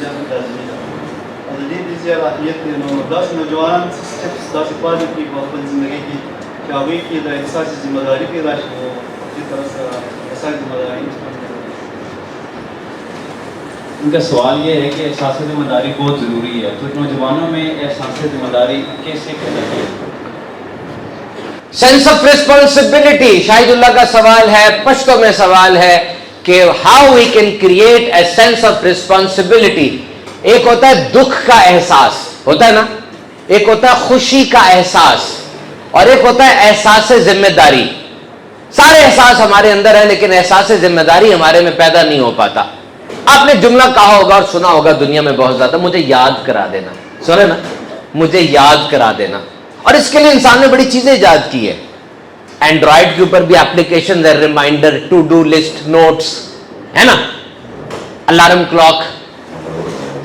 زیات لازمي ده او د دې زیات اهمیت نو داسې نوجوان سټپس داسې پالي په خپل ژوندۍ کې چې هغه کې د احساس ذمہداری پیدا شي او په طرح سره احساس ذمہداری ان کا سوال یہ ہے کہ احساس ذمہ داری بہت ضروری ہے، تو نوجوانوں میں احساس ذمہ داری کیسے پیدا کی؟ Sense of responsibility, Shahidullah کا سوال ہے، پشتو میں سوال ہے کہ how we can create a sense of responsibility. ایک ہوتا ہے دکھ کا احساس، ہوتا ہے نا، ایک ہوتا ہے خوشی کا احساس، اور ایک ہوتا ہے احساس ذمہ داری۔ سارے احساس ہمارے اندر ہیں لیکن احساس ذمہ داری ہمارے میں پیدا نہیں ہو پاتا۔ آپ نے جملہ کہا ہوگا اور سنا ہوگا دنیا میں بہت زیادہ، مجھے یاد کرا دینا، سنے نا، مجھے یاد کرا دینا۔ اور اس کے لیے انسان نے بڑی چیزیں ایجاد کی ہے، اینڈرائڈ کے اوپر بھی ایپلیکیشن ہے، reminder, to do list, notes, ہے نا، الارم کلاک،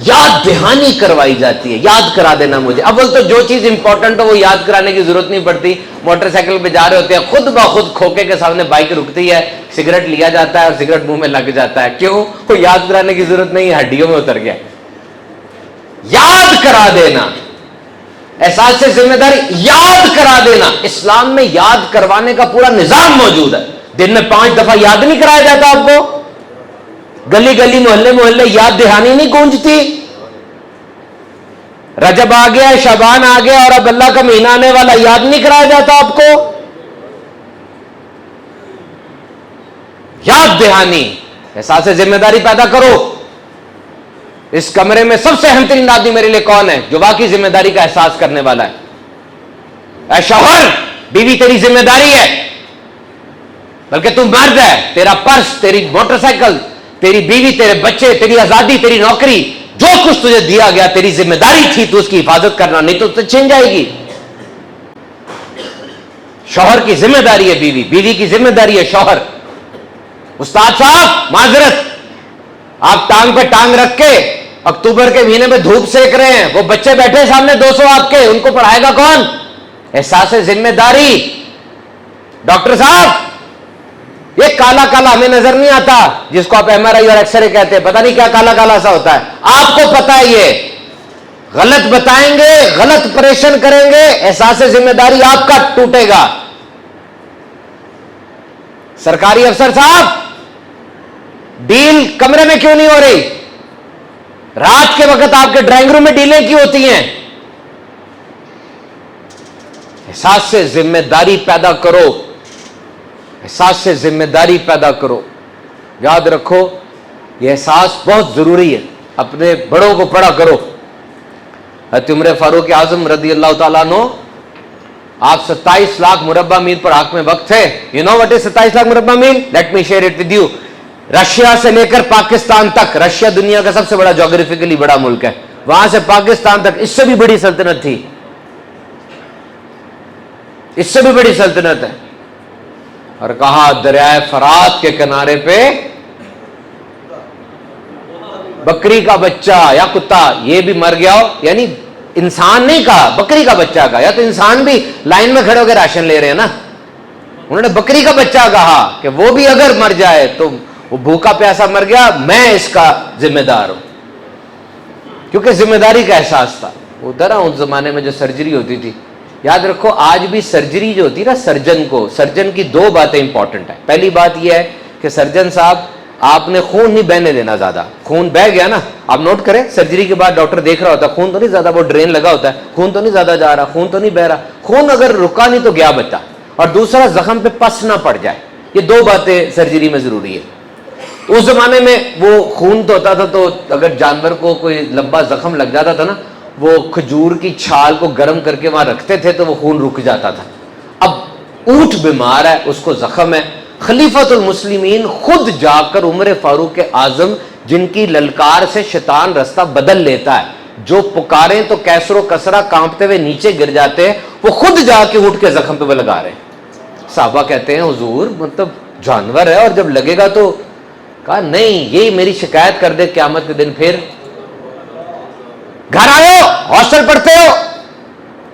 یاد دہانی کروائی جاتی ہے، یاد کرا دینا مجھے۔ اول تو جو چیز امپورٹنٹ ہو وہ یاد کرانے کی ضرورت نہیں پڑتی، موٹر سائیکل پہ جا رہے ہوتے ہیں، خود بخود کھوکے کے سامنے بائک رکتی ہے، سگریٹ لیا جاتا ہے اور سگریٹ منہ میں لگ جاتا ہے، کیوں؟ وہ یاد کرانے کی ضرورت نہیں ہے، ہڈیوں میں اتر گیا۔ یاد کرا دینا، احساس سے ذمہ داری، یاد کرا دینا۔ اسلام میں یاد کروانے کا پورا نظام موجود ہے، دن میں 5 دفعہ یاد نہیں کرایا جاتا آپ کو؟ گلی گلی محلے محلے یاد دہانی نہیں گونجتی؟ رجب آ گیا، شعبان آ گیا اور اب اللہ کا مہینہ آنے والا، یاد نہیں کرایا جاتا آپ کو؟ یاد دہانی، احساس ذمہ داری پیدا کرو۔ اس کمرے میں سب سے اہم ترین آدمی میرے لیے کون ہے جو واقعی ذمہ داری کا احساس کرنے والا ہے؟ اے شوہر، بیوی تیری ذمہ داری ہے، بلکہ تم مرد ہے، تیرا پرس، تیری موٹر سائیکل، تیری بیوی، تیرے بچے، تیری آزادی، تیری نوکری، جو کچھ تجھے دیا گیا تیری ذمہ داری تھی، تو اس کی حفاظت کرنا، نہیں تو چھن جائے گی۔ شوہر کی ذمہ داری ہے بیوی، بیوی کی ذمہ داری ہے شوہر۔ استاد صاحب معذرت، آپ ٹانگ پہ ٹانگ رکھ کے اکتوبر کے مہینے میں دھوپ سیک رہے ہیں، وہ بچے بیٹھے سامنے 200 آپ کے، ان کو پڑھائے گا کون؟ احساس ذمہ داری۔ ڈاکٹر صاحب، یہ کالا کالا ہمیں نظر نہیں آتا، جس کو آپ ایم آر آئی اور ایکس رے کہتے ہیں، پتہ نہیں کیا کالا کالا سا ہوتا ہے، آپ کو پتہ ہے، یہ غلط بتائیں گے، غلط پریشن کریں گے، احساس ذمہ داری آپ کا ٹوٹے گا۔ سرکاری افسر صاحب، ڈیل کمرے میں کیوں نہیں ہو رہی؟ رات کے وقت آپ کے ڈرائنگ روم میں ڈیلیں کیوں ہوتی ہیں؟ احساس سے ذمہ داری پیدا کرو، احساس سے ذمہ داری پیدا کرو۔ یاد رکھو یہ احساس بہت ضروری ہے، اپنے بڑوں کو پڑھا کرو۔ حضرت عمر فاروق اعظم رضی اللہ تعالیٰ عنہ، آپ 27 لاکھ مربع میل پر حاکم وقت تھے۔ You know what is 27 lakh مربع میل؟ Let me share it with you. Russia سے لے کر پاکستان تک، رشیا دنیا کا سب سے بڑا جغرافیکلی بڑا ملک ہے، وہاں سے پاکستان تک اس سے بھی بڑی سلطنت تھی، اس سے بھی بڑی سلطنت ہے۔ اور کہا دریائے فرات کے کنارے پہ بکری کا بچہ یا کتا یہ بھی مر گیا ہو، یعنی انسان نہیں کہا، بکری کا بچہ کہا، یا تو انسان بھی لائن میں کھڑے ہو کے راشن لے رہے ہیں نا، انہوں نے بکری کا بچہ کہا کہ وہ بھی اگر مر جائے تو وہ بھوکا پیاسا مر گیا، میں اس کا ذمہ دار ہوں، کیونکہ ذمہ داری کا احساس تھا۔ وہ ذرا اس زمانے میں جو سرجری ہوتی تھی، یاد رکھو آج بھی سرجری جو ہوتی ہے نا، سرجن کی 2 باتیں امپورٹنٹ ہیں۔ پہلی بات یہ ہے کہ سرجن صاحب آپ نے خون نہیں بہنے دینا زیادہ، خون بہ گیا نا، آپ نوٹ کریں سرجری کے بعد ڈاکٹر دیکھ رہا ہوتا ہے خون تو نہیں زیادہ، وہ ڈرین لگا ہوتا ہے، خون تو نہیں زیادہ جا رہا، خون تو نہیں بہ رہا، خون اگر رکا نہیں تو گیا بچہ، اور دوسرا زخم پہ پس نہ پڑ جائے، یہ 2 باتیں سرجری میں ضروری ہے۔ اس زمانے میں وہ خون تو ہوتا تھا، تو اگر جانور کو کوئی لمبا زخم لگ جاتا تھا نا، وہ کھجور کی چھال کو گرم کر کے وہاں رکھتے تھے تو وہ خون رک جاتا تھا۔ اب اونٹ بیمار ہے، اس کو زخم ہے، خلیفۃ المسلمین خود جا کر عمر فاروق اعظم، جن کی للکار سے شیطان رستہ بدل لیتا ہے، جو پکاریں تو کیسر و کسرا کانپتے ہوئے نیچے گر جاتے ہیں، وہ خود جا کے اونٹ کے زخم پہ وہ لگا رہے ہیں۔ صحابہ کہتے ہیں حضور مطلب جانور ہے اور جب لگے گا تو، کہا نہیں، یہی میری شکایت کر دے قیامت کے دن، پھر گھر آئے ہو، ہاسٹل پڑھتے ہو،